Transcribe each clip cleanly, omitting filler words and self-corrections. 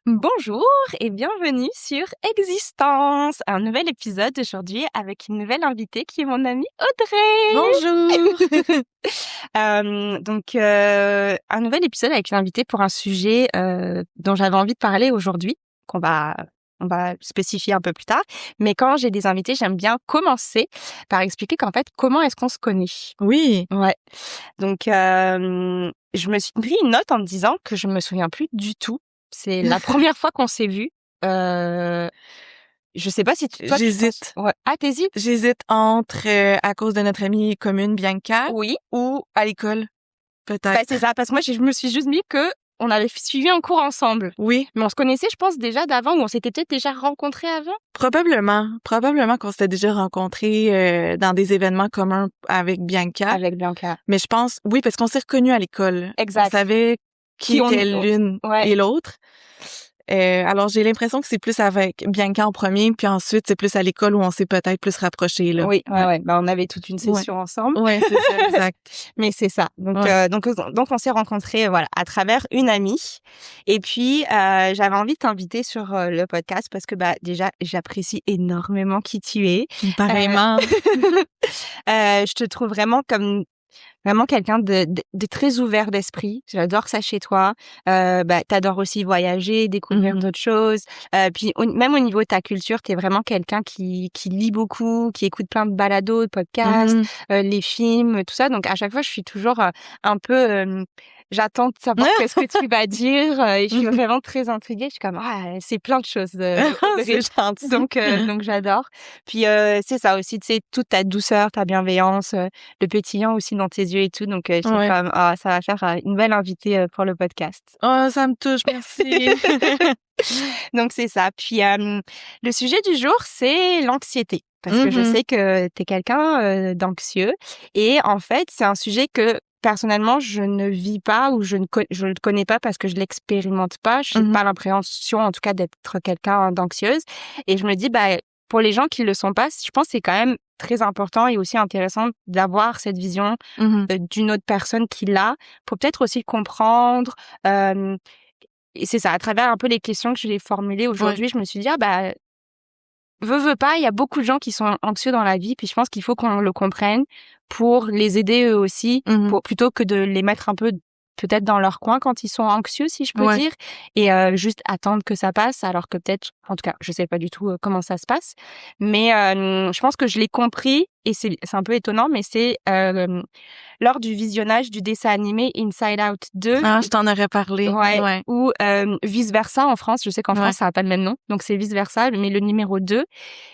Bonjour et bienvenue sur Existence, un nouvel épisode aujourd'hui avec une nouvelle invitée qui est mon amie Audrey. Bonjour. Un nouvel épisode avec une invitée pour un sujet dont j'avais envie de parler aujourd'hui, on va spécifier un peu plus tard. Mais quand j'ai des invités, j'aime bien commencer par expliquer qu'en fait, comment est-ce qu'on se connaît. Oui. Ouais. Je me suis pris une note en me disant que je me souviens plus du tout. C'est la première fois qu'on s'est vus. Je sais pas si toi J'hésite. Ouais. Ah, t'hésites? J'hésite entre à cause de notre amie commune Bianca Oui. ou à l'école, peut-être. Bah, c'est ça, parce que moi, je me suis juste mis que on avait suivi un cours ensemble. Oui, Mais on se connaissait, je pense, déjà d'avant, ou on s'était peut-être déjà rencontrés avant. probablement qu'on s'était déjà rencontrés dans des événements communs avec Bianca. Avec Bianca. Mais je pense, oui, parce qu'on s'est reconnus à l'école. Exact. On savait qui était l'une et l'autre. Alors j'ai l'impression que c'est plus avec Bianca en premier, puis ensuite c'est plus à l'école où on s'est peut-être plus rapprochés là. Oui, ouais. Bah on avait toute une session ensemble. Ouais, c'est ça, exact. Mais c'est ça. Donc on s'est rencontrés à travers une amie. Et puis j'avais envie de t'inviter sur le podcast parce que déjà j'apprécie énormément qui tu es. Pareillement. Je te trouve vraiment comme vraiment quelqu'un de très ouvert d'esprit. J'adore ça chez toi. T'adores aussi voyager, découvrir d'autres choses. Puis même au niveau de ta culture, t'es vraiment quelqu'un qui lit beaucoup, qui écoute plein de balados, de podcasts, les films, tout ça. Donc à chaque fois, je suis toujours un peu j'attends de savoir qu'est-ce que tu vas dire et je suis vraiment très intriguée. Je suis comme c'est plein de choses. C'est gentil. Donc j'adore. Puis c'est ça aussi, tu sais, toute ta douceur, ta bienveillance, le pétillant aussi dans tes yeux et tout. Donc je suis comme ça va faire une belle invitée pour le podcast. Oh, ça me touche, merci. Donc c'est ça. Puis le sujet du jour, c'est l'anxiété. Parce que je sais que t'es quelqu'un d'anxieux et en fait, c'est un sujet que personnellement, je ne vis pas ou je le connais pas parce que je l'expérimente pas. Je n'ai pas l'impression, en tout cas, d'être quelqu'un d'anxieuse. Et je me dis, pour les gens qui le sont pas, je pense que c'est quand même très important et aussi intéressant d'avoir cette vision d'une autre personne qui l'a pour peut-être aussi comprendre. Et c'est ça, à travers un peu les questions que je vais formuler aujourd'hui, je me suis dit, veux pas, il y a beaucoup de gens qui sont anxieux dans la vie, puis je pense qu'il faut qu'on le comprenne pour les aider eux aussi, plutôt que de les mettre un peu peut-être dans leur coin quand ils sont anxieux, si je peux dire, et juste attendre que ça passe, alors que peut-être, en tout cas, je sais pas du tout comment ça se passe, mais je pense que je l'ai compris, et c'est un peu étonnant, mais c'est lors du visionnage du dessin animé Inside Out 2. Ah, je t'en aurais parlé. Ouais. Ou Vice Versa en France. Je sais qu'en France, ça n'a pas le même nom. Donc, c'est Vice Versa, mais le numéro 2.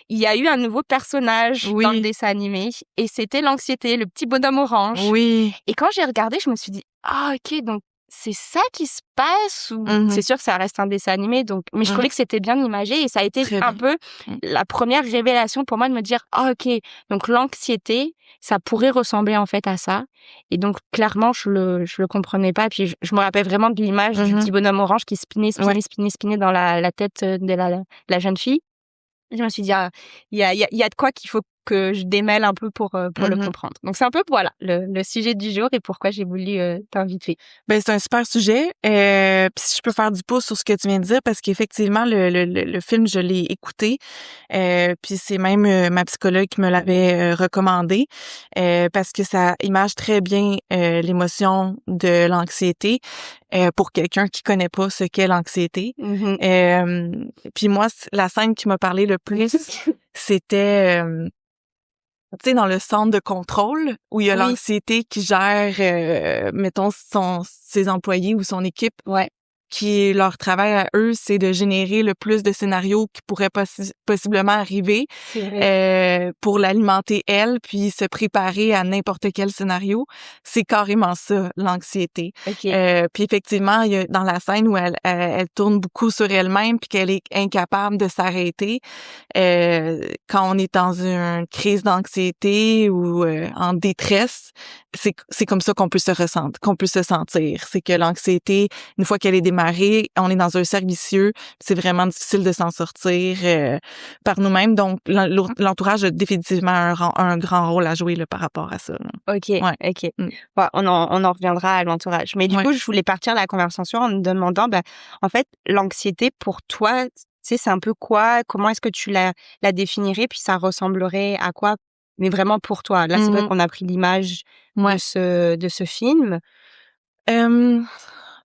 Il y a eu un nouveau personnage dans le dessin animé. Et c'était l'anxiété, le petit bonhomme orange. Oui. Et quand j'ai regardé, je me suis dit, ok, donc c'est ça qui se passe ou c'est sûr que ça reste un dessin animé donc mais je trouvais que c'était bien imagé et ça a été un peu la première révélation pour moi de me dire ok, donc l'anxiété ça pourrait ressembler en fait à ça et donc clairement je le comprenais pas puis je me rappelle vraiment de l'image du petit bonhomme orange qui spinait dans la tête de la jeune fille. Je me suis dit il y a de quoi qu'il faut que je démêle un peu pour le comprendre. Donc c'est un peu le sujet du jour et pourquoi j'ai voulu t'inviter. Ben c'est un super sujet. Puis si je peux faire du pouce sur ce que tu viens de dire parce qu'effectivement le film je l'ai écouté. Puis c'est même ma psychologue qui me l'avait recommandé parce que ça image très bien l'émotion de l'anxiété pour quelqu'un qui connaît pas ce qu'est l'anxiété. Puis moi la scène qui m'a parlé le plus c'était tu sais, dans le centre de contrôle, où il y a l'anxiété qui gère, mettons, ses employés ou son équipe, qui leur travail à eux, c'est de générer le plus de scénarios qui pourraient possiblement arriver pour l'alimenter elle, puis se préparer à n'importe quel scénario. C'est carrément ça, l'anxiété. Puis effectivement, il y a dans la scène où elle tourne beaucoup sur elle-même puis qu'elle est incapable de s'arrêter. Quand on est dans une crise d'anxiété ou en détresse, c'est comme ça qu'on peut se sentir. C'est que l'anxiété, une fois qu'elle est démarrée, démarrer, on est dans un cercle vicieux, c'est vraiment difficile de s'en sortir par nous-mêmes. Donc, l'entourage a définitivement un grand rôle à jouer là, par rapport à ça. Là. Ok, Ouais. ok. Ouais, on en reviendra à l'entourage. Mais du coup, je voulais partir la conversation en me demandant, en fait, l'anxiété pour toi, tu sais, c'est un peu quoi? Comment est-ce que tu la définirais? Puis ça ressemblerait à quoi? Mais vraiment pour toi. Là, c'est vrai qu'on a pris l'image de ce film.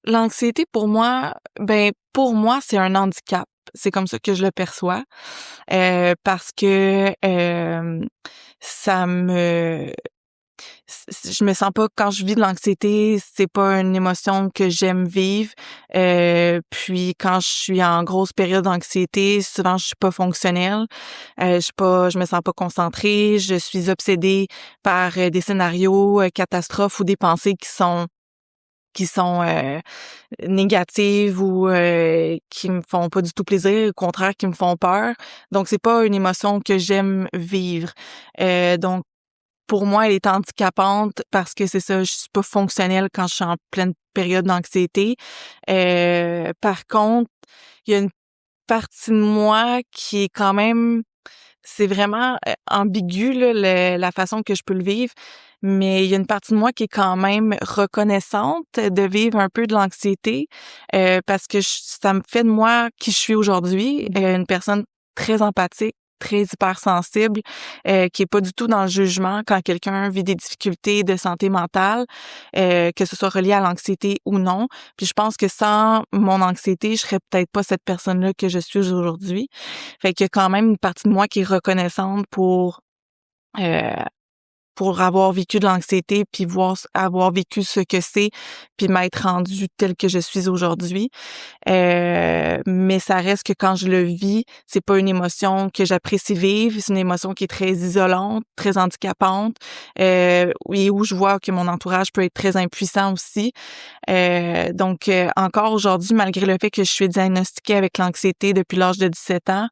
L'anxiété pour moi, c'est un handicap. C'est comme ça que je le perçois. Parce que ça me je me sens pas, quand je vis de l'anxiété, c'est pas une émotion que j'aime vivre. Puis quand je suis en grosse période d'anxiété, souvent je suis pas fonctionnelle. Je me sens pas concentrée. Je suis obsédée par des scénarios catastrophes ou des pensées qui sont négatives ou qui me font pas du tout plaisir, au contraire qui me font peur. Donc c'est pas une émotion que j'aime vivre. Donc pour moi, elle est handicapante parce que c'est ça, je suis pas fonctionnelle quand je suis en pleine période d'anxiété. Par contre, il y a une partie de moi qui est quand même, c'est vraiment ambigu là, la façon que je peux le vivre, mais il y a une partie de moi qui est quand même reconnaissante de vivre un peu de l'anxiété parce que ça me fait de moi qui je suis aujourd'hui, une personne très empathique, très hypersensible, qui est pas du tout dans le jugement quand quelqu'un vit des difficultés de santé mentale, que ce soit relié à l'anxiété ou non. Puis je pense que sans mon anxiété, je serais peut-être pas cette personne-là que je suis aujourd'hui. Fait qu'il y a quand même une partie de moi qui est reconnaissante euh, pour avoir vécu de l'anxiété, puis avoir vécu ce que c'est, puis m'être rendue telle que je suis aujourd'hui. Mais ça reste que quand je le vis, c'est pas une émotion que j'apprécie vivre, c'est une émotion qui est très isolante, très handicapante, et où je vois que mon entourage peut être très impuissant aussi. Donc, encore aujourd'hui, malgré le fait que je suis diagnostiquée avec l'anxiété depuis l'âge de 17 ans,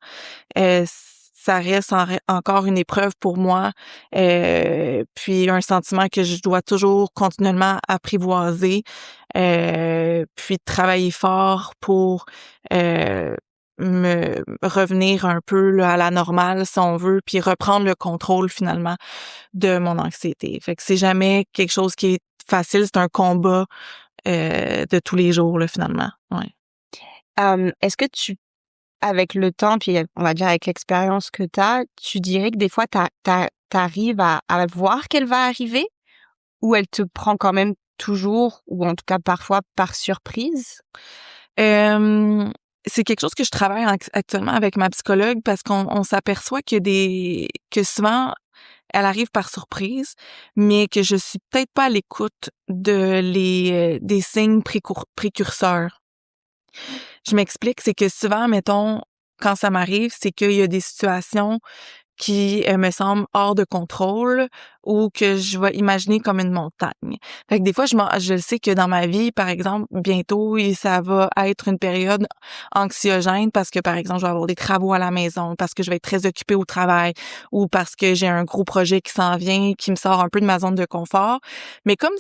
ça reste encore une épreuve pour moi, puis un sentiment que je dois toujours continuellement apprivoiser, puis travailler fort pour me revenir un peu là, à la normale, si on veut, puis reprendre le contrôle finalement de mon anxiété. Fait que c'est jamais quelque chose qui est facile, c'est un combat de tous les jours là, finalement. Ouais. Est-ce que avec le temps, puis on va dire avec l'expérience que tu dirais que des fois, t'arrives à voir qu'elle va arriver ou elle te prend quand même toujours, ou en tout cas parfois par surprise? C'est quelque chose que je travaille actuellement avec ma psychologue parce qu'on s'aperçoit que souvent elle arrive par surprise, mais que je suis peut-être pas à l'écoute des signes précurseurs. Je m'explique, c'est que souvent, mettons, quand ça m'arrive, c'est qu'il y a des situations qui me semblent hors de contrôle ou que je vais imaginer comme une montagne. Fait que des fois, je sais que dans ma vie, par exemple, bientôt, ça va être une période anxiogène parce que, par exemple, je vais avoir des travaux à la maison, parce que je vais être très occupée au travail ou parce que j'ai un gros projet qui s'en vient, qui me sort un peu de ma zone de confort. Mais comme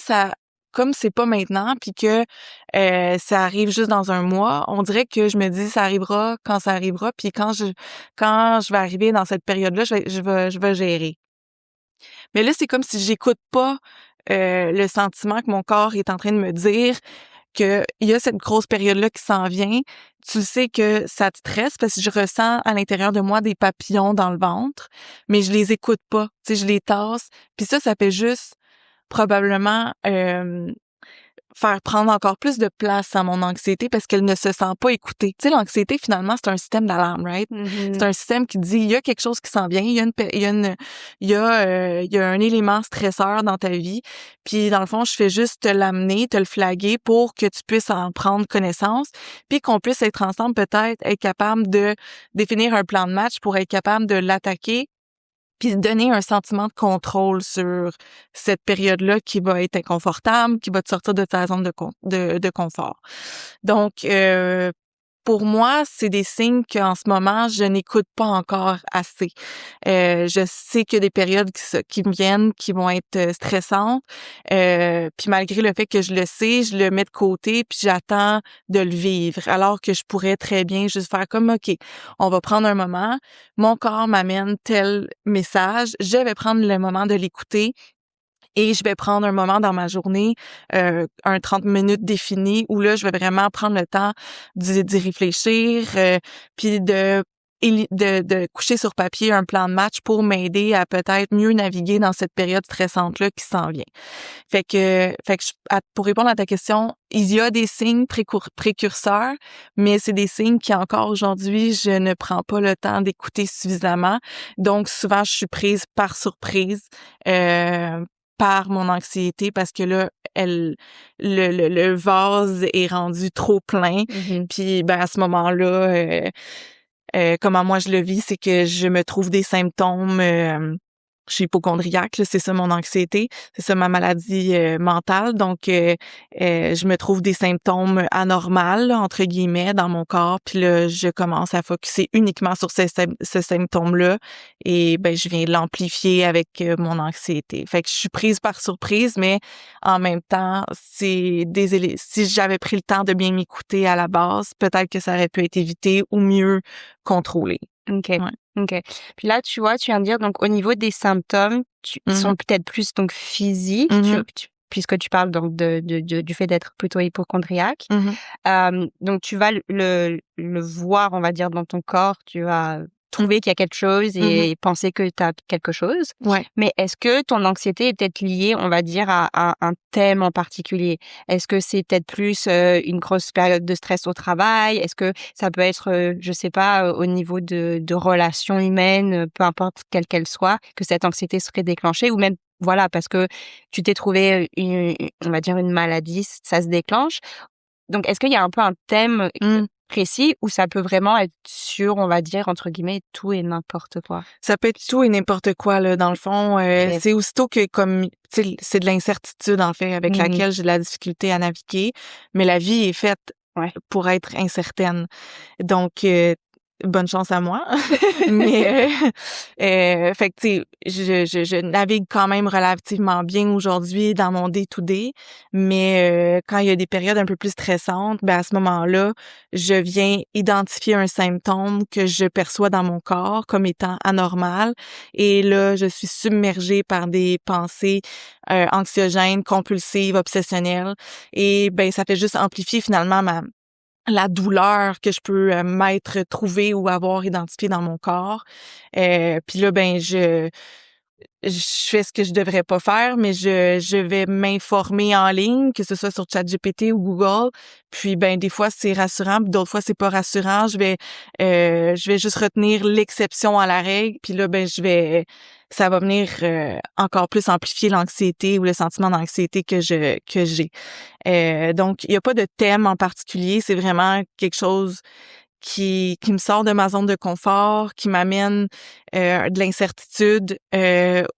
c'est pas maintenant, puis que ça arrive juste dans un mois, on dirait que je me dis ça arrivera quand ça arrivera, puis quand je vais arriver dans cette période-là, je vais gérer. Mais là, c'est comme si j'écoute pas le sentiment que mon corps est en train de me dire que il y a cette grosse période-là qui s'en vient. Tu sais que ça te stresse parce que je ressens à l'intérieur de moi des papillons dans le ventre, mais je les écoute pas. Tu sais, je les tasse. Puis ça fait juste probablement faire prendre encore plus de place à mon anxiété parce qu'elle ne se sent pas écoutée. Tu sais, l'anxiété, finalement, c'est un système d'alarme, right? C'est un système qui dit, il y a quelque chose qui s'en vient, il y a un élément stresseur dans ta vie, puis dans le fond, je fais juste te l'amener, te le flaguer pour que tu puisses en prendre connaissance, puis qu'on puisse être ensemble, peut-être être capable de définir un plan de match pour être capable de l'attaquer puis donner un sentiment de contrôle sur cette période-là qui va être inconfortable, qui va te sortir de ta zone de confort. Donc, pour moi, c'est des signes qu'en ce moment, je n'écoute pas encore assez. Je sais qu'il y a des périodes qui me viennent, qui vont être stressantes. Puis malgré le fait que je le sais, je le mets de côté, puis j'attends de le vivre. Alors que je pourrais très bien juste faire comme, OK, on va prendre un moment. Mon corps m'amène tel message. Je vais prendre le moment de l'écouter. Et je vais prendre un moment dans ma journée, un 30 minutes défini, où là, je vais vraiment prendre le temps d'y réfléchir, puis de coucher sur papier un plan de match pour m'aider à peut-être mieux naviguer dans cette période stressante-là qui s'en vient. Pour répondre à ta question, il y a des signes précurseurs, mais c'est des signes qui encore aujourd'hui, je ne prends pas le temps d'écouter suffisamment. Donc, souvent, je suis prise par surprise, par mon anxiété parce que là, le vase est rendu trop plein. Mhm. Puis ben à ce moment-là, comment moi je le vis, c'est que je me trouve des symptômes. Je suis hypocondriaque, là, c'est ça mon anxiété, c'est ça ma maladie mentale. Donc, je me trouve des symptômes anormaux, là, entre guillemets, dans mon corps. Puis là, je commence à focusser uniquement sur ce symptôme-là. Et ben, je viens l'amplifier avec mon anxiété. Fait que je suis prise par surprise, mais en même temps, si j'avais pris le temps de bien m'écouter à la base, peut-être que ça aurait pu être évité ou mieux contrôlé. OK. Ouais. OK. Puis là, tu vois, tu viens de dire, donc, au niveau des symptômes, ils sont peut-être plus, donc, physiques, puisque tu parles, donc, du fait d'être plutôt hypocondriaque. Donc, tu vas le voir, on va dire, dans ton corps, tu vas trouver qu'il y a quelque chose et penser que tu as quelque chose. Ouais. Mais est-ce que ton anxiété est peut-être liée, on va dire, à un thème en particulier? Est-ce que c'est peut-être plus une grosse période de stress au travail? Est-ce que ça peut être, je sais pas, au niveau de relations humaines, peu importe quelle qu'elle soit, que cette anxiété serait déclenchée, ou même, voilà, parce que tu t'es trouvé on va dire, une maladie, ça se déclenche. Donc, est-ce qu'il y a un peu un thème précis ou ça peut vraiment être sur, on va dire, entre guillemets, tout et n'importe quoi? Ça peut être tout et n'importe quoi, là, dans le fond. OK. C'est aussitôt que, comme, tu sais, c'est de l'incertitude, en fait, avec laquelle j'ai de la difficulté à naviguer. Mais la vie est faite Ouais. pour être incertaine. Donc, bonne chance à moi. Mais, fait que, tu sais, je navigue quand même relativement bien aujourd'hui dans mon day-to-day. Mais quand il y a des périodes un peu plus stressantes, ben à ce moment-là, je viens identifier un symptôme que je perçois dans mon corps comme étant anormal. Et là, je suis submergée par des pensées anxiogènes, compulsives, obsessionnelles. Et ben ça fait juste amplifier finalement la douleur que je peux m'être trouvée ou avoir identifiée dans mon corps. Puis là, ben je fais ce que je devrais pas faire, mais je vais m'informer en ligne, que ce soit sur ChatGPT ou Google. Puis ben des fois c'est rassurant, puis d'autres fois c'est pas rassurant. Je vais juste retenir l'exception à la règle, puis là ben ça va venir encore plus amplifier l'anxiété ou le sentiment d'anxiété que j'ai. Donc il y a pas de thème en particulier, c'est vraiment quelque chose qui me sort de ma zone de confort, qui m'amène de l'incertitude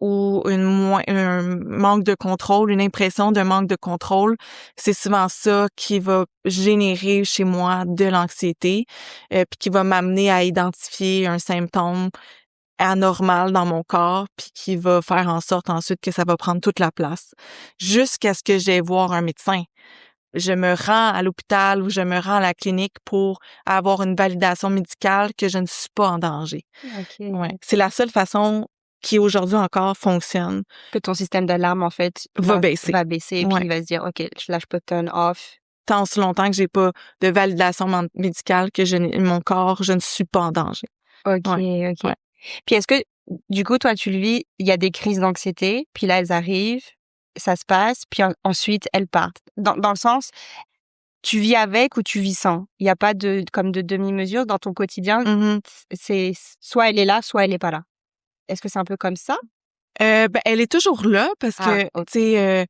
ou un manque de contrôle, une impression de manque de contrôle. C'est souvent ça qui va générer chez moi de l'anxiété, puis qui va m'amener à identifier un symptôme anormal dans mon corps, puis qui va faire en sorte ensuite que ça va prendre toute la place, jusqu'à ce que j'aille voir un médecin. Je me rends à l'hôpital ou je me rends à la clinique pour avoir une validation médicale que je ne suis pas en danger. OK. Ouais. C'est la seule façon qui aujourd'hui encore fonctionne. Que ton système d'alarme, en fait, Va baisser. va baisser et puis il va se dire, OK, là, je peux turn off. Tant aussi longtemps que j'ai pas de validation médicale que mon corps, je ne suis pas en danger. OK, Ouais. OK. Ouais. Puis est-ce que, du coup, toi, tu le vis, il y a des crises d'anxiété, puis là, elles arrivent, ça se passe, puis ensuite, elles partent. Dans le sens, tu vis avec ou tu vis sans? Il y a pas comme de demi-mesure dans ton quotidien. C'est soit elle est là, soit elle est pas là. Est-ce que c'est un peu comme ça? Ben, elle est toujours là parce que, OK. tu sais,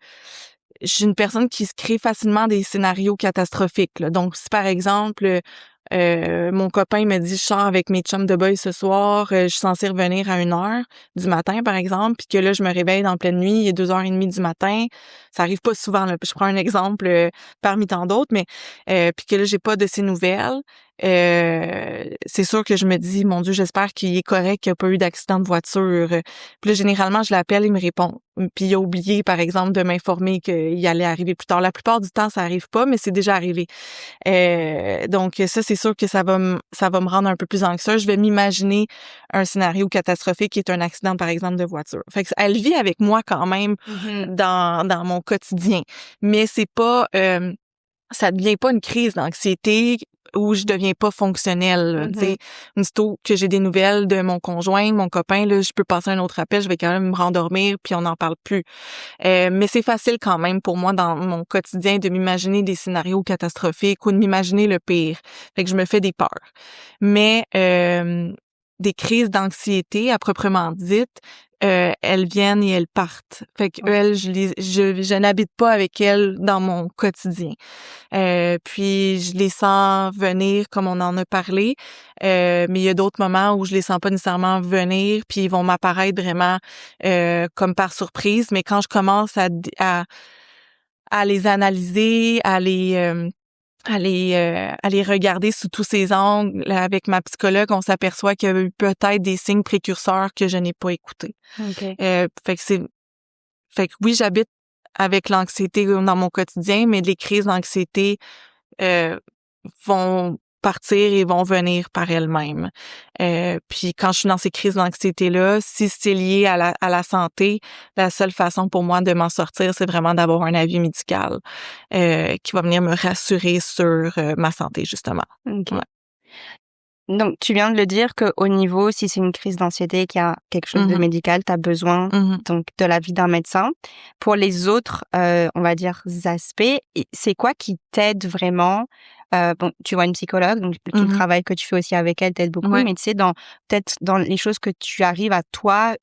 je suis une personne qui se crée facilement des scénarios catastrophiques, là. Donc, si par exemple, mon copain me dit je sors avec mes chums de boys ce soir, je suis censée revenir à 1h du matin, par exemple, puis que là, je me réveille dans pleine nuit, il est 2h30 du matin. Ça arrive pas souvent, là. Je prends un exemple parmi tant d'autres, mais puis que là, j'ai pas de ces nouvelles. c'est sûr que je me dis, mon Dieu, j'espère qu'il est correct, qu'il n'y a pas eu d'accident de voiture. Puis là, généralement, je l'appelle, il me répond. Puis il a oublié, par exemple, de m'informer qu'il allait arriver plus tard. La plupart du temps, ça arrive pas, mais c'est déjà arrivé. Donc ça, c'est sûr que ça va me rendre un peu plus anxieuse. Je vais m'imaginer un scénario catastrophique qui est un accident, par exemple, de voiture. Fait que elle vit avec moi quand même dans mon quotidien. Mais c'est pas ça devient pas une crise d'anxiété où je deviens pas fonctionnelle. Tu sais, aussitôt que j'ai des nouvelles de mon conjoint, mon copain, là, je peux passer un autre appel, je vais quand même me rendormir puis on n'en parle plus. Mais c'est facile quand même pour moi dans mon quotidien de m'imaginer des scénarios catastrophiques ou de m'imaginer le pire. Fait que je me fais des peurs. Mais des crises d'anxiété à proprement dites, elles viennent et elles partent. Fait que elles, je n'habite pas avec elles dans mon quotidien. Puis je les sens venir comme on en a parlé, mais il y a d'autres moments où je les sens pas nécessairement venir, puis ils vont m'apparaître vraiment comme par surprise. Mais quand je commence à les analyser, à les regarder sous tous ces angles. Là, avec ma psychologue, on s'aperçoit qu'il y a eu peut-être des signes précurseurs que je n'ai pas écoutés. Okay. Fait que oui, j'habite avec l'anxiété dans mon quotidien, mais les crises d'anxiété vont partir et vont venir par elles-mêmes. Puis quand je suis dans ces crises d'anxiété-là, si c'est lié à la santé, la seule façon pour moi de m'en sortir, c'est vraiment d'avoir un avis médical qui va venir me rassurer sur ma santé, justement. Okay. Ouais. Donc, tu viens de le dire qu'au niveau, si c'est une crise d'anxiété, qu'il y a quelque chose de médical, tu as besoin donc de l'avis d'un médecin. Pour les autres, on va dire, aspects, c'est quoi qui t'aide vraiment? Bon, tu vois une psychologue, donc tout le travail que tu fais aussi avec elle t'aide beaucoup, mais tu sais, peut-être dans les choses que tu arrives à toi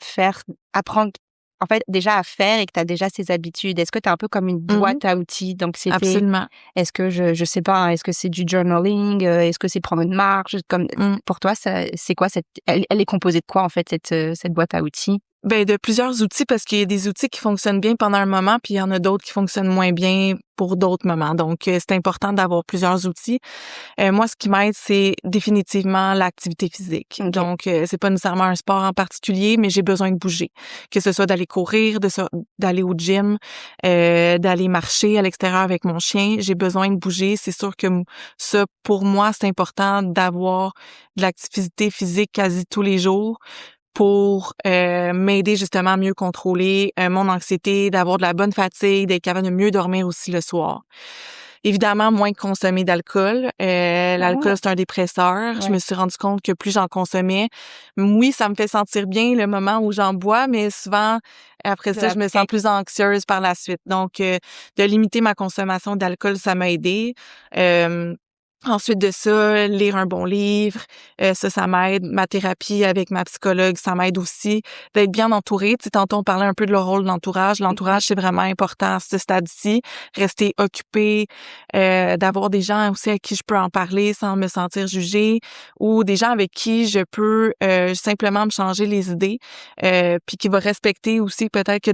apprendre, en fait, déjà à faire et que tu as déjà ces habitudes. Est-ce que tu es un peu comme une boîte à outils d'anxiété? Absolument. Est-ce que je sais pas, est-ce que c'est du journaling? Est-ce que c'est prendre une marche? Comme pour toi, c'est quoi elle est composée de quoi en fait cette boîte à outils? Ben de plusieurs outils parce qu'il y a des outils qui fonctionnent bien pendant un moment puis il y en a d'autres qui fonctionnent moins bien pour d'autres moments. Donc c'est important d'avoir plusieurs outils. Moi ce qui m'aide c'est définitivement l'activité physique. Okay. Donc c'est pas nécessairement un sport en particulier mais j'ai besoin de bouger. Que ce soit d'aller courir, d'aller au gym, d'aller marcher à l'extérieur avec mon chien, j'ai besoin de bouger, c'est sûr que ça pour moi c'est important d'avoir de l'activité physique quasi tous les jours pour m'aider justement à mieux contrôler mon anxiété, d'avoir de la bonne fatigue, d'être capable de mieux dormir aussi le soir. Évidemment, moins consommer d'alcool. L'alcool, c'est un dépresseur. Ouais. Je me suis rendu compte que plus j'en consommais, oui, ça me fait sentir bien le moment où j'en bois, mais souvent, après ça, je me sens plus anxieuse par la suite. Donc, de limiter ma consommation d'alcool, ça m'a aidé. Ensuite de ça, lire un bon livre, ça m'aide. Ma thérapie avec ma psychologue, ça m'aide aussi d'être bien entourée. Tu sais, tantôt, on parlait un peu de le rôle de l'entourage. L'entourage, c'est vraiment important à ce stade-ci. Rester occupé, d'avoir des gens aussi à qui je peux en parler sans me sentir jugée ou des gens avec qui je peux simplement me changer les idées puis qui va respecter aussi peut-être que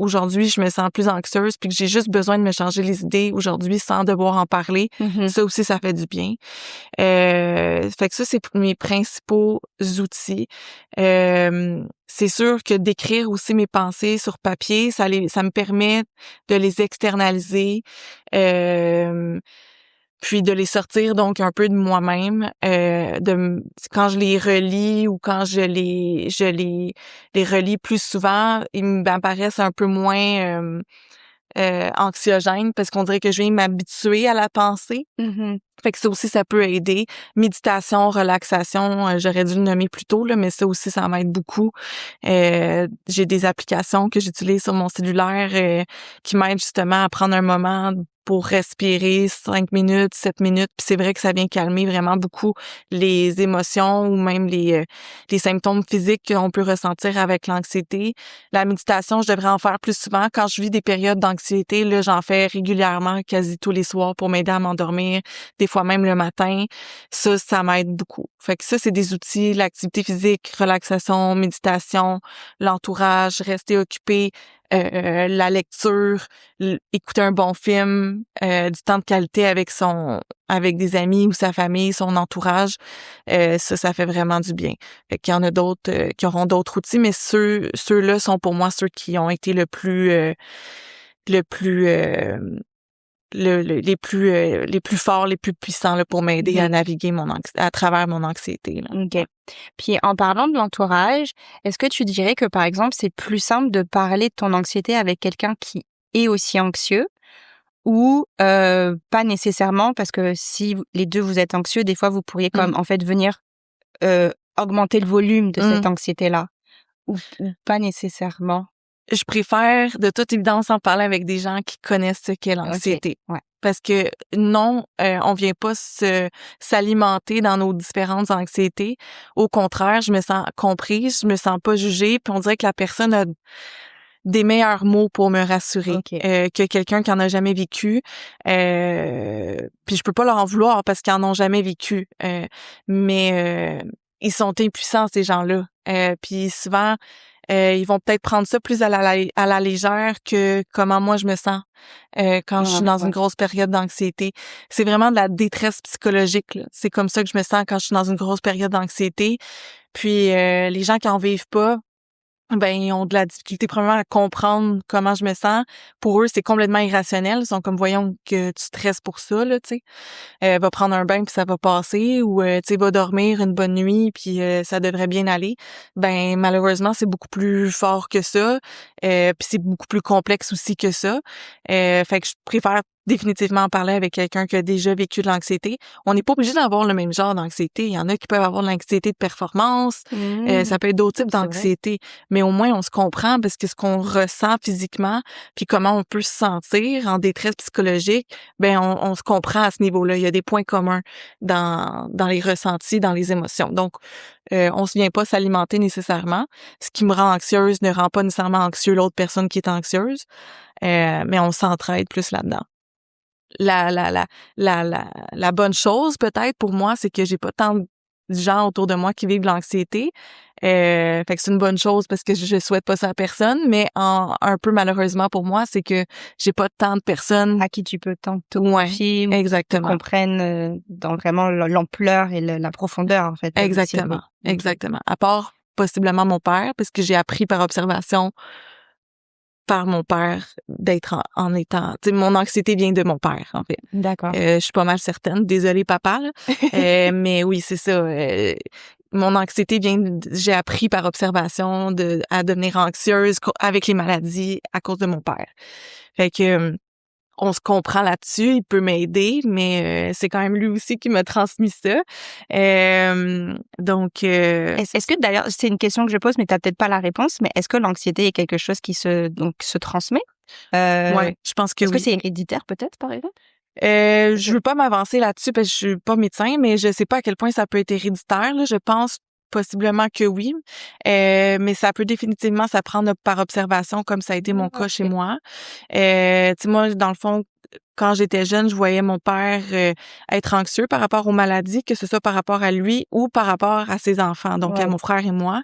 aujourd'hui, je me sens plus anxieuse puis que j'ai juste besoin de me changer les idées aujourd'hui sans devoir en parler. Ça aussi, ça fait du bien. Fait que ça, c'est mes principaux outils. C'est sûr que d'écrire aussi mes pensées sur papier, ça me permet de les externaliser, puis de les sortir donc un peu de moi-même. Quand je les relis ou quand je les relis plus souvent, ils m'apparaissent un peu moins anxiogène parce qu'on dirait que je viens m'habituer à la pensée. Fait que ça aussi, ça peut aider. Méditation, relaxation, j'aurais dû le nommer plus tôt, là, mais ça aussi, ça m'aide beaucoup. J'ai des applications que j'utilise sur mon cellulaire qui m'aident justement à prendre un moment pour respirer 5 minutes, 7 minutes. Puis c'est vrai que ça vient calmer vraiment beaucoup les émotions ou même les symptômes physiques qu'on peut ressentir avec l'anxiété. La méditation, je devrais en faire plus souvent. Quand je vis des périodes d'anxiété, là, j'en fais régulièrement, quasi tous les soirs pour m'aider à m'endormir, des fois même le matin. Ça m'aide beaucoup. Fait que ça, c'est des outils, l'activité physique, relaxation, méditation, l'entourage, rester occupé, la lecture, écouter un bon film, du temps de qualité avec des amis ou sa famille, son entourage, ça fait vraiment du bien. Fait qu'il y en a d'autres qui auront d'autres outils, mais ceux-là sont pour moi ceux qui ont été le plus les plus forts, les plus puissants là, pour m'aider à naviguer à travers mon anxiété. Là. OK. Puis en parlant de l'entourage, est-ce que tu dirais que par exemple, c'est plus simple de parler de ton anxiété avec quelqu'un qui est aussi anxieux ou pas nécessairement parce que si les deux vous êtes anxieux, des fois vous pourriez comme en fait venir augmenter le volume de cette anxiété-là ou pas nécessairement? Je préfère de toute évidence en parler avec des gens qui connaissent ce qu'est l'anxiété. Okay. Ouais. Parce que non, on vient pas s'alimenter dans nos différentes anxiétés. Au contraire, je me sens comprise, je me sens pas jugée, puis on dirait que la personne a des meilleurs mots pour me rassurer que quelqu'un qui en a jamais vécu. Puis je peux pas leur en vouloir parce qu'ils en ont jamais vécu. Mais ils sont impuissants, ces gens-là. Puis souvent, ils vont peut-être prendre ça plus à la légère que comment moi je me sens quand je suis dans une grosse période d'anxiété. C'est vraiment de la détresse psychologique. Là. C'est comme ça que je me sens quand je suis dans une grosse période d'anxiété. Puis les gens qui en vivent pas, ben ils ont de la difficulté premièrement à comprendre comment je me sens. Pour eux, c'est complètement irrationnel. Ils sont comme voyons que tu stresses pour ça là, tu sais. Va prendre un bain puis ça va passer ou tu sais va dormir une bonne nuit puis ça devrait bien aller. Ben malheureusement, c'est beaucoup plus fort que ça. Puis c'est beaucoup plus complexe aussi que ça. Fait que je préfère définitivement en parler avec quelqu'un qui a déjà vécu de l'anxiété. On n'est pas obligé d'avoir le même genre d'anxiété. Il y en a qui peuvent avoir de l'anxiété de performance. Ça peut être d'autres types d'anxiété. Mais au moins, on se comprend parce que ce qu'on ressent physiquement puis comment on peut se sentir en détresse psychologique, ben on se comprend à ce niveau-là. Il y a des points communs dans les ressentis, dans les émotions. Donc, on se vient pas s'alimenter nécessairement. Ce qui me rend anxieuse ne rend pas nécessairement anxieux l'autre personne qui est anxieuse. Mais on s'entraide plus là-dedans. La bonne chose peut-être pour moi, c'est que j'ai pas tant de gens autour de moi qui vivent de l'anxiété. Fait que c'est une bonne chose parce que je souhaite pas ça à personne, mais un peu malheureusement pour moi, c'est que j'ai pas tant de personnes à qui tu peux tant te confier, exactement, qui comprennent dans vraiment l'ampleur et la profondeur en fait. Exactement, exactement. À part possiblement mon père, parce que j'ai appris par observation par mon père d'être en étant... Tu sais, mon anxiété vient de mon père, en fait. D'accord. Je suis pas mal certaine. Désolée, papa, là. Mais oui, c'est ça. Mon anxiété j'ai appris par observation à devenir anxieuse avec les maladies à cause de mon père. Fait que... on se comprend là-dessus, il peut m'aider, mais c'est quand même lui aussi qui m'a transmis ça. Donc est-ce que d'ailleurs, c'est une question que je pose, mais t'as peut-être pas la réponse, mais est-ce que l'anxiété est quelque chose qui se transmet? Ouais, je pense que est-ce oui. que c'est héréditaire peut-être, par exemple? Je veux pas m'avancer là-dessus parce que je suis pas médecin, mais je sais pas à quel point ça peut être héréditaire. Là. Je pense possiblement que oui, mais ça peut définitivement s'apprendre par observation comme ça a été mon cas chez moi. Tu sais, moi, dans le fond, quand j'étais jeune, je voyais mon père être anxieux par rapport aux maladies, que ce soit par rapport à lui ou par rapport à ses enfants, donc à mon frère et moi.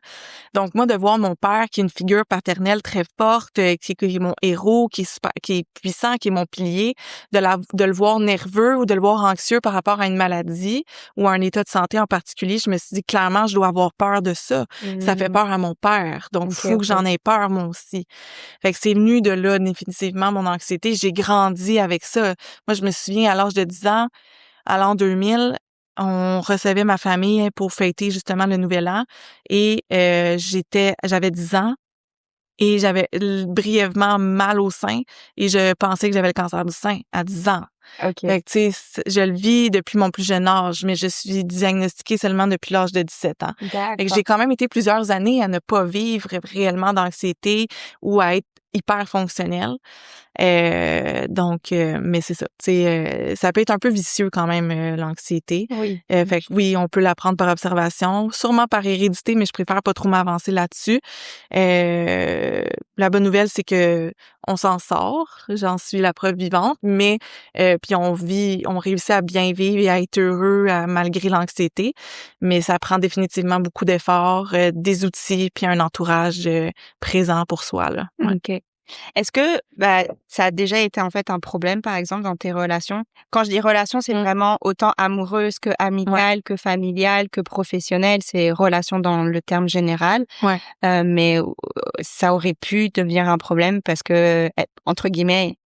Donc moi, de voir mon père qui est une figure paternelle très forte, qui est mon héros, qui est puissant, qui est mon pilier, de le voir nerveux ou de le voir anxieux par rapport à une maladie ou à un état de santé en particulier, je me suis dit clairement, je dois avoir peur de ça. Ça fait peur à mon père, donc faut que j'en aie peur moi aussi. Fait que c'est venu de là définitivement mon anxiété. J'ai grandi avec ça. Moi, je me souviens à l'âge de 10 ans, à l'an 2000, on recevait ma famille pour fêter justement le Nouvel An et j'avais 10 ans et j'avais brièvement mal au sein et je pensais que j'avais le cancer du sein à 10 ans. Okay. Fait que, tu sais, je le vis depuis mon plus jeune âge, mais je suis diagnostiquée seulement depuis l'âge de 17 ans. Fait que j'ai quand même été plusieurs années à ne pas vivre réellement d'anxiété ou à être hyper fonctionnelle. Donc, mais c'est ça. Tu sais, ça peut être un peu vicieux quand même, l'anxiété. Oui. Fait que oui, on peut l'apprendre par observation, sûrement par hérédité, mais je préfère pas trop m'avancer là-dessus. La bonne nouvelle, c'est que on s'en sort. J'en suis la preuve vivante, mais puis on réussit à bien vivre et à être heureux malgré l'anxiété. Mais ça prend définitivement beaucoup d'efforts, des outils, puis un entourage présent pour soi là. Ouais. OK. Est-ce que ça a déjà été en fait un problème, par exemple, dans tes relations? Quand je dis relations, c'est vraiment autant amoureuse que Ouais, amicale, que familiale, que professionnelle. C'est relation dans le terme général. ouais. Mais ça aurait pu devenir un problème parce que, entre guillemets,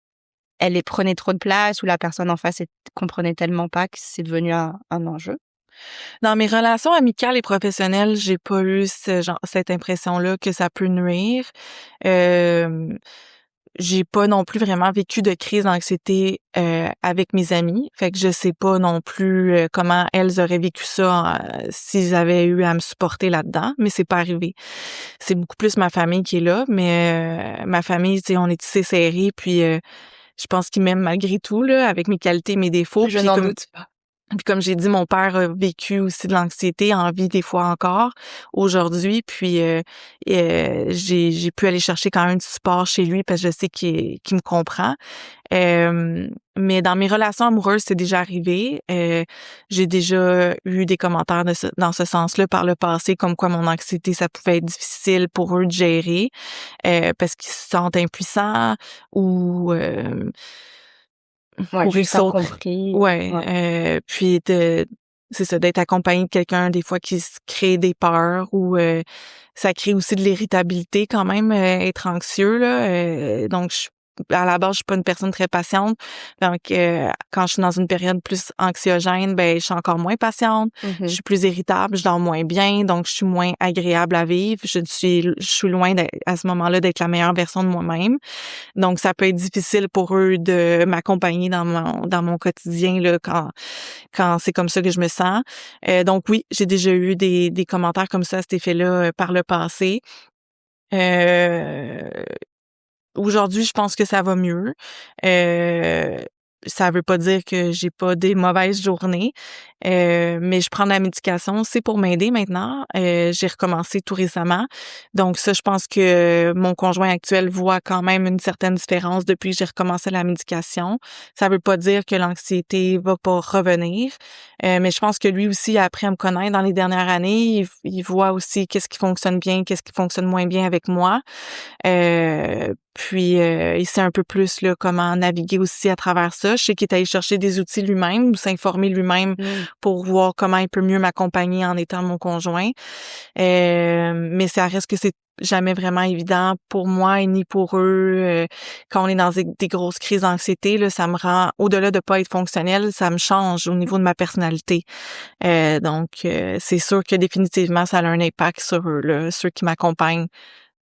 elle les prenait trop de place ou la personne en face comprenait tellement pas que c'est devenu un enjeu. Dans mes relations amicales et professionnelles, j'ai pas eu cette impression-là que ça peut nuire. Euh, j'ai pas non plus vraiment vécu de crise d'anxiété avec mes amis. Fait que je sais pas non plus comment elles auraient vécu ça s'ils avaient eu à me supporter là-dedans, mais c'est pas arrivé. C'est beaucoup plus ma famille qui est là, mais ma famille, tu sais, on est tissés serrés, puis je pense qu'ils m'aiment malgré tout, là, avec mes qualités et mes défauts. Je n'en doute pas. Puis comme j'ai dit, mon père a vécu aussi de l'anxiété, en vie des fois encore aujourd'hui. Puis j'ai pu aller chercher quand même du support chez lui parce que je sais qu'il me comprend. Mais dans mes relations amoureuses, c'est déjà arrivé. J'ai déjà eu des commentaires dans ce sens-là par le passé, comme quoi mon anxiété, ça pouvait être difficile pour eux de gérer parce qu'ils se sentent impuissants ou Ouais, pour ils juste sautent. incompris. Ouais, Ouais. puis c'est ça, d'être accompagné de quelqu'un des fois qui se crée des peurs ou ça crée aussi de l'irritabilité quand même, être anxieux là. Donc à la base, je suis pas une personne très patiente. Donc quand je suis dans une période plus anxiogène, ben je suis encore moins patiente, je Mhm. suis plus irritable, je dors moins bien, donc je suis moins agréable à vivre. Je suis loin à ce moment-là d'être la meilleure version de moi-même. Donc, ça peut être difficile pour eux de m'accompagner dans mon quotidien là, quand c'est comme ça que je me sens. Donc oui, j'ai déjà eu des commentaires comme ça à cet effet-là par le passé. Euh, Aujourd'hui, je pense que ça va mieux. Euh, Ça veut pas dire que j'ai pas des mauvaises journées, mais je prends de la médication, c'est pour m'aider maintenant. J'ai recommencé tout récemment. Donc ça, je pense que mon conjoint actuel voit quand même une certaine différence depuis que j'ai recommencé la médication. Ça veut pas dire que l'anxiété va pas revenir, mais je pense que lui aussi a appris à me connaître dans les dernières années. Il voit aussi qu'est-ce qui fonctionne bien, qu'est-ce qui fonctionne moins bien avec moi. Puis il sait un peu plus là comment naviguer aussi à travers ça. Je sais qu'il est allé chercher des outils lui-même ou s'informer lui-même Mm. pour voir comment il peut mieux m'accompagner en étant mon conjoint. Mais ça reste que c'est jamais vraiment évident pour moi et ni pour eux. Quand on est dans des grosses crises d'anxiété, là, ça me rend, au-delà de pas être fonctionnel, ça me change au niveau de ma personnalité. Donc, c'est sûr que définitivement, ça a un impact sur eux, là, ceux qui m'accompagnent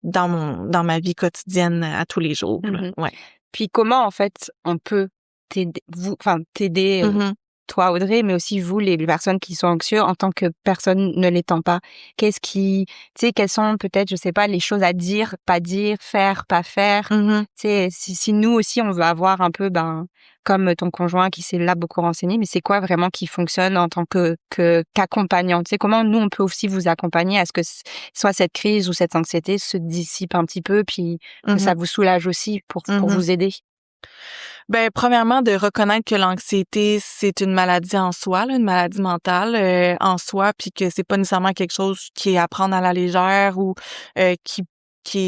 dans ma vie quotidienne à tous les jours, là. Mhm. Ouais. Puis comment en fait on peut t'aider Mhm. toi Audrey, mais aussi vous les personnes qui sont anxieux en tant que personne ne l'étant pas. Quelles sont peut-être, je sais pas, les choses à dire, pas dire, faire, pas faire. Mhm. Tu sais, si nous aussi on veut avoir un peu, comme ton conjoint qui s'est là beaucoup renseigné, mais c'est quoi vraiment qui fonctionne en tant qu'accompagnant? Tu sais, comment nous on peut aussi vous accompagner à ce que soit cette crise ou cette anxiété se dissipe un petit peu, puis que Mhm. ça vous soulage aussi pour Mhm. vous aider. Ben, premièrement, de reconnaître que l'anxiété, c'est une maladie en soi, là, une maladie mentale en soi, puis que c'est pas nécessairement quelque chose qui est à prendre à la légère ou qui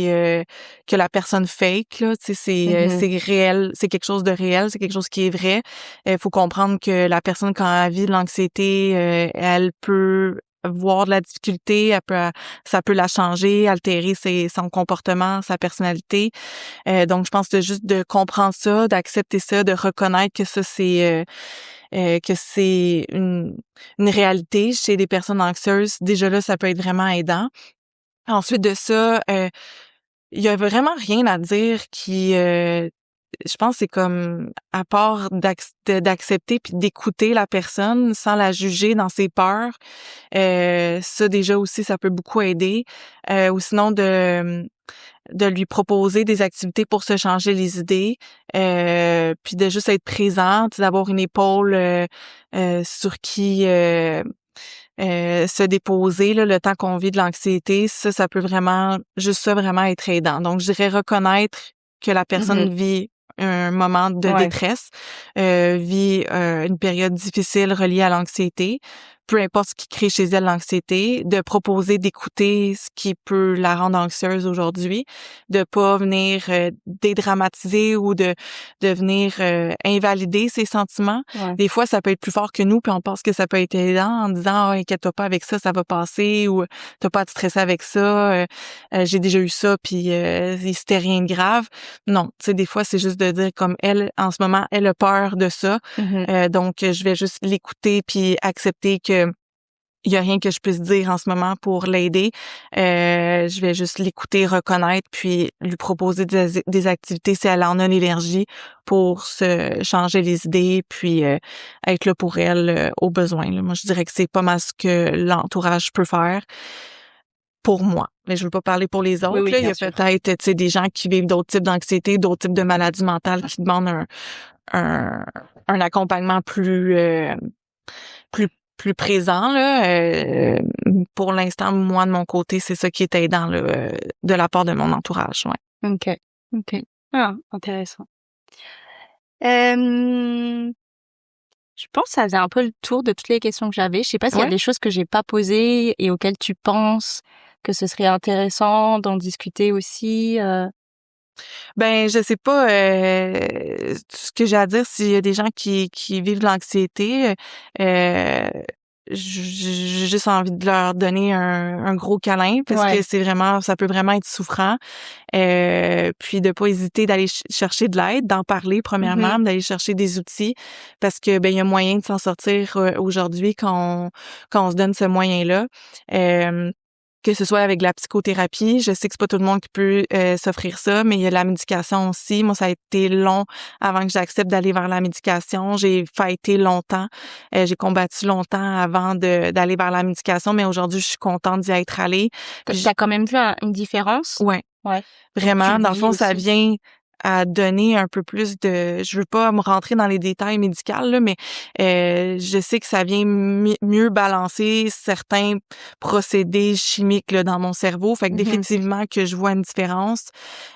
est que la personne fake là, tu sais, Mhm. c'est réel, c'est quelque chose de réel, c'est quelque chose qui est vrai. Il faut comprendre que la personne quand elle vit de l'anxiété, elle peut voir de la difficulté, ça peut la changer, altérer son comportement, sa personnalité. Donc, je pense que juste de comprendre ça, d'accepter ça, de reconnaître que ça, que c'est une réalité chez des personnes anxieuses, déjà là, ça peut être vraiment aidant. Ensuite de ça, il y a vraiment rien à dire je pense que c'est comme à part d'accepter puis d'écouter la personne sans la juger dans ses peurs. Ça déjà aussi, ça peut beaucoup aider. Ou sinon de lui proposer des activités pour se changer les idées, puis de juste être présente, d'avoir une épaule sur qui se déposer là, le temps qu'on vit de l'anxiété, ça peut vraiment, juste ça, vraiment être aidant. Donc, je dirais reconnaître que la Mhm. personne vit un moment de Ouais. détresse, vit une période difficile reliée à l'anxiété, peu importe ce qui crée chez elle l'anxiété, de proposer d'écouter ce qui peut la rendre anxieuse aujourd'hui, de pas venir dédramatiser ou de venir invalider ses sentiments. Ouais. Des fois, ça peut être plus fort que nous, puis on pense que ça peut être aidant en disant inquiète-toi pas avec ça, ça va passer, ou t'as pas à te stresser avec ça, j'ai déjà eu ça, puis c'était rien de grave. Non, tu sais, des fois, c'est juste de dire comme elle, en ce moment, elle a peur de ça, donc je vais juste l'écouter puis accepter que il y a rien que je puisse dire en ce moment pour l'aider. Je vais juste l'écouter, reconnaître, puis lui proposer des activités si elle en a l'énergie pour se changer les idées, puis être là pour elle au besoin. Là. Moi, je dirais que c'est pas mal ce que l'entourage peut faire pour moi. Mais je veux pas parler pour les autres. Oui, Là. Il y bien a sûr. peut-être des gens qui vivent d'autres types d'anxiété, d'autres types de maladies mentales qui demandent un accompagnement plus plus présent là. Pour l'instant, moi de mon côté, c'est ça qui est aidant là, de la part de mon entourage. Ouais. Ok. Ah, intéressant. Je pense que ça faisait un peu le tour de toutes les questions que j'avais. Je sais pas s'il y a des choses que j'ai pas posées et auxquelles tu penses que ce serait intéressant d'en discuter aussi. Ben, je sais pas tout ce que j'ai à dire s'il y a des gens qui vivent de l'anxiété. J'ai juste envie de leur donner un gros câlin parce que c'est vraiment, ça peut vraiment être souffrant. Puis de pas hésiter d'aller chercher de l'aide, d'en parler premièrement, d'aller chercher des outils parce que ben il y a moyen de s'en sortir aujourd'hui quand on se donne ce moyen-là. Que ce soit avec la psychothérapie, je sais que c'est pas tout le monde qui peut s'offrir ça, mais il y a la médication aussi. Moi, ça a été long avant que j'accepte d'aller vers la médication. J'ai fighté longtemps, j'ai combattu longtemps avant d'aller vers la médication, mais aujourd'hui, je suis contente d'y être allée. T'as quand même vu une différence? Ouais. Vraiment, dans le fond, ça vient à donner un peu plus de... Je veux pas me rentrer dans les détails médicaux, là, mais je sais que ça vient mieux balancer certains procédés chimiques là, dans mon cerveau. Fait que définitivement que je vois une différence.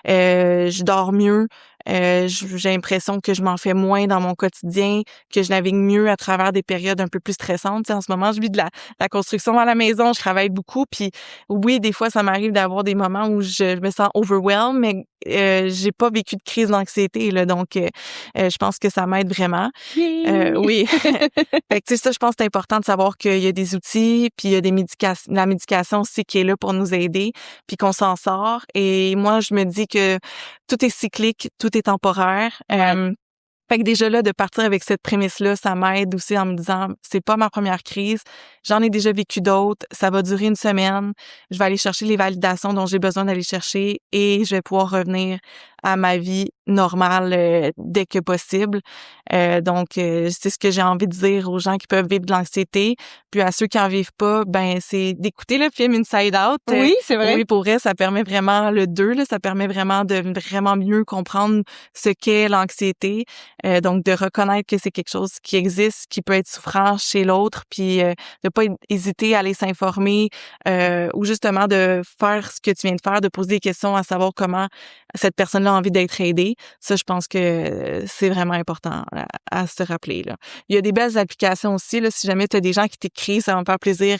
Je dors mieux. J'ai l'impression que je m'en fais moins dans mon quotidien, que je navigue mieux à travers des périodes un peu plus stressantes. Tu sais, en ce moment, je vis de la construction à la maison, je travaille beaucoup, puis oui, des fois, ça m'arrive d'avoir des moments où je me sens overwhelmed, mais j'ai pas vécu de crise d'anxiété, là, donc je pense que ça m'aide vraiment. Oui. Fait que, tu sais, ça, je pense que c'est important de savoir qu'il y a des outils, puis il y a la médication aussi qui est là pour nous aider, puis qu'on s'en sort. Et moi, je me dis que tout est cyclique, tout est temporaire. Fait que déjà là, de partir avec cette prémisse-là, ça m'aide aussi en me disant, c'est pas ma première crise, j'en ai déjà vécu d'autres, ça va durer une semaine, je vais aller chercher les validations dont j'ai besoin d'aller chercher et je vais pouvoir revenir à ma vie normale dès que possible. Donc, c'est ce que j'ai envie de dire aux gens qui peuvent vivre de l'anxiété. Puis à ceux qui en vivent pas, ben c'est d'écouter le film Inside Out. Oui, c'est vrai. Oui, pour vrai, ça permet vraiment le 2, là, ça permet vraiment de vraiment mieux comprendre ce qu'est l'anxiété. Donc, de reconnaître que c'est quelque chose qui existe, qui peut être souffrant chez l'autre, puis de pas hésiter à aller s'informer ou justement de faire ce que tu viens de faire, de poser des questions à savoir comment cette personne-là a envie d'être aidée. Ça, je pense que c'est vraiment important à se rappeler. Là. Il y a des belles applications aussi. Là, si jamais tu as des gens qui t'écrivent, ça va me faire plaisir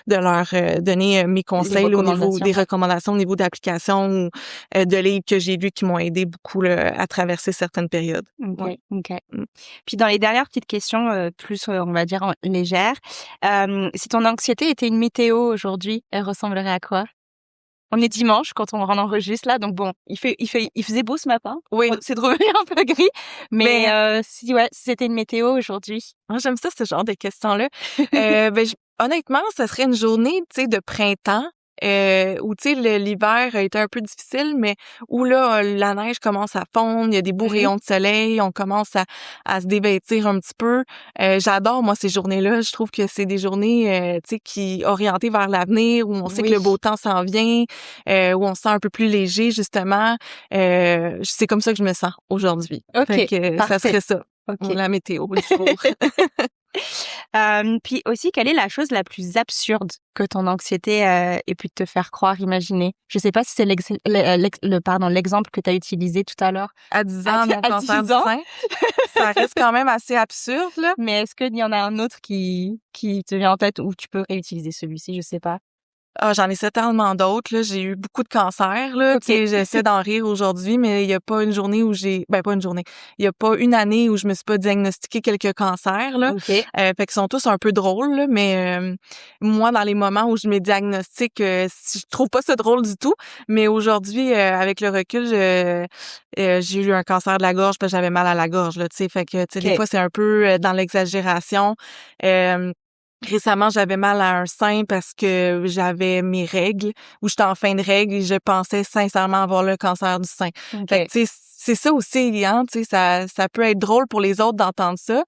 de leur donner mes conseils là, au niveau des recommandations, au niveau d'applications ou de livres que j'ai lus qui m'ont aidé beaucoup là, à traverser certaines périodes. Ok. Puis dans les dernières petites questions, plus on va dire légères, si ton anxiété était une météo aujourd'hui, elle ressemblerait à quoi? On est dimanche quand on enregistre là, donc bon, il faisait beau ce matin. Oui. C'est devenu un peu gris, mais si c'était une météo aujourd'hui. Moi, j'aime ça, ce genre de questions-là. Honnêtement, ça serait une journée, tu sais, de printemps. Où tu sais l'hiver a été un peu difficile, mais où là la neige commence à fondre, il y a des beaux rayons de soleil, on commence à se dévêtir un petit peu. J'adore moi ces journées-là, je trouve que c'est des journées tu sais qui orientées vers l'avenir, où on sait que le beau temps s'en vient, où on se sent un peu plus léger justement. C'est comme ça que je me sens aujourd'hui. OK. Fait que ça serait ça. Okay. La météo du jour. Puis aussi, quelle est la chose la plus absurde que ton anxiété ait pu te faire croire, imaginer? Je sais pas si c'est l'exemple que tu as utilisé tout à l'heure. À 10 ans, mon À cancer 10 du ans. sein, ça reste quand même assez absurde, là. Mais est-ce qu'il y en a un autre qui te vient en tête ou tu peux réutiliser celui-ci, je sais pas. Ah, j'en ai certainement d'autres, là. J'ai eu beaucoup de cancers, là. OK. Tu sais, j'essaie d'en rire aujourd'hui, mais il y a pas une journée où pas une journée. Il y a pas une année où je me suis pas diagnostiqué quelques cancers, là. OK. Fait qu'ils sont tous un peu drôles, là, mais moi, dans les moments où je me diagnostique, je trouve pas ça drôle du tout. Mais aujourd'hui, avec le recul, j'ai eu un cancer de la gorge parce que j'avais mal à la gorge, là, tu sais. Fait que, tu sais, des OK. fois, c'est un peu dans l'exagération. Récemment, j'avais mal à un sein parce que j'avais mes règles, ou j'étais en fin de règles et je pensais sincèrement avoir le cancer du sein. OK. Fait que, tu sais, c'est ça aussi, hein, tu sais, ça peut être drôle pour les autres d'entendre ça.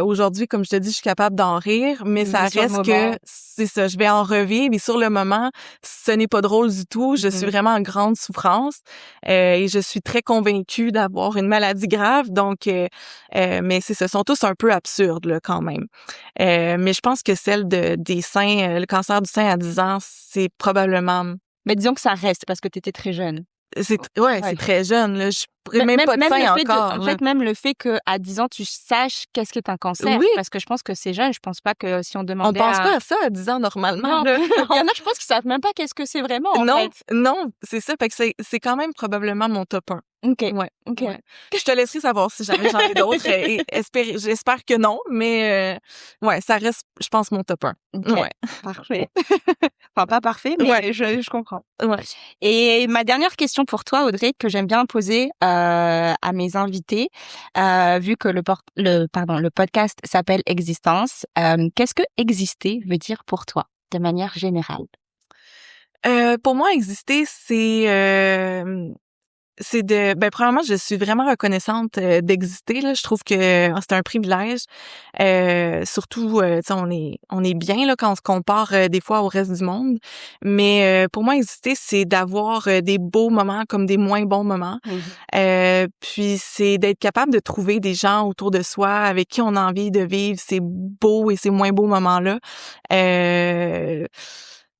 Aujourd'hui, comme je te dis, je suis capable d'en rire, mais ça Sur le reste que, moment. c'est ça, je vais en revivre et sur le moment, ce n'est pas drôle du tout. Je suis vraiment en grande souffrance et je suis très convaincue d'avoir une maladie grave, donc, mais ce sont tous un peu absurdes, là, quand même. Mais je pense que celle des seins, le cancer du sein à 10 ans, c'est probablement Mais disons que ça reste parce que tu étais très jeune. c'est Ouais. très jeune, là. Je pourrais même pas de le sein fait encore, en là. fait, même le fait qu'à 10 ans, tu saches qu'est-ce qu'est un cancer, Oui, parce que je pense que c'est jeune. Je pense pas que si on on demandait pense à... pas à ça à 10 ans normalement, Non, là. il y en a, je pense qu'ils savent même pas qu'est-ce que c'est vraiment, en Non, fait. non, c'est ça. Fait que c'est quand même probablement mon top 1. OK. Ouais, OK. ouais. Je te laisserai savoir si jamais j'en ai d'autres et j'espère que non, mais ouais, ça reste, je pense, mon top 1. OK. Ouais, Parfait. Enfin, pas parfait, mais ouais, je comprends. ouais. Et ma dernière question pour toi, Audrey, que j'aime bien poser à mes invités, vu que le podcast s'appelle Existence, qu'est-ce que exister veut dire pour toi, de manière générale? Pour moi, exister, c'est premièrement, je suis vraiment reconnaissante d'exister là. Je trouve que c'est un privilège. Surtout, tu sais, on est bien là quand on se compare des fois au reste du monde. Mais pour moi, exister, c'est d'avoir des beaux moments comme des moins bons moments. Puis c'est d'être capable de trouver des gens autour de soi avec qui on a envie de vivre ces beaux et ces moins beaux moments-là.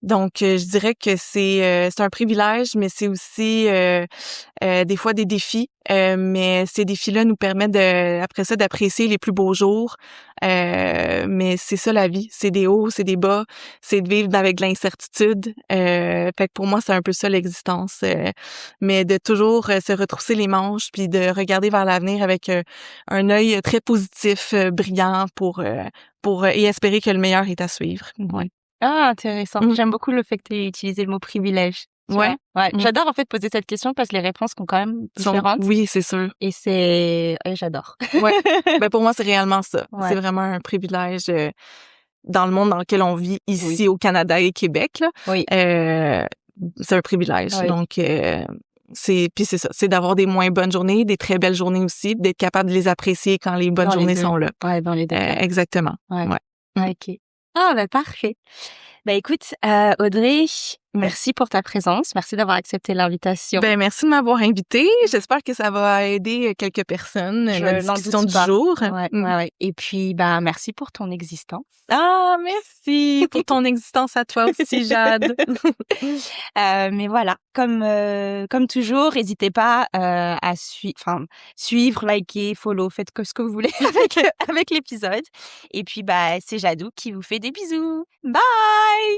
Donc, je dirais que c'est un privilège, mais c'est aussi des fois des défis. Mais ces défis-là nous permettent après ça d'apprécier les plus beaux jours. Mais c'est ça la vie, c'est des hauts, c'est des bas, c'est de vivre avec de l'incertitude. Fait que pour moi, c'est un peu ça l'existence. Mais de toujours se retrousser les manches puis de regarder vers l'avenir avec un œil très positif, brillant pour et espérer que le meilleur est à suivre. Ouais. Ah, intéressant. Mmh. J'aime beaucoup le fait que tu aies utilisé le mot privilège. Tu Ouais. vois? Ouais. Mmh. J'adore en fait poser cette question parce que les réponses sont quand même différentes. Oui, c'est sûr. Et j'adore. Ouais. Pour moi, c'est réellement ça. Ouais. C'est vraiment un privilège dans le monde dans lequel on vit ici au Canada et Québec, là. Oui. C'est un privilège. Oui. Donc, c'est ça. C'est d'avoir des moins bonnes journées, des très belles journées aussi, d'être capable de les apprécier quand les bonnes journées sont là. Ouais, dans les deux cas. Exactement. Ouais. Ouais. OK. Ah, parfait. Écoute, Audrey, merci pour ta présence. Merci d'avoir accepté l'invitation. Merci de m'avoir invitée. J'espère que ça va aider quelques personnes, notre discussion du jour. Ouais. Et puis, merci pour ton existence. Ah, merci pour ton existence à toi aussi, Jade. Mais voilà, comme toujours, n'hésitez pas à suivre, liker, follow, faites ce que vous voulez avec l'épisode. Et puis, c'est Jadou qui vous fait des bisous. Bye!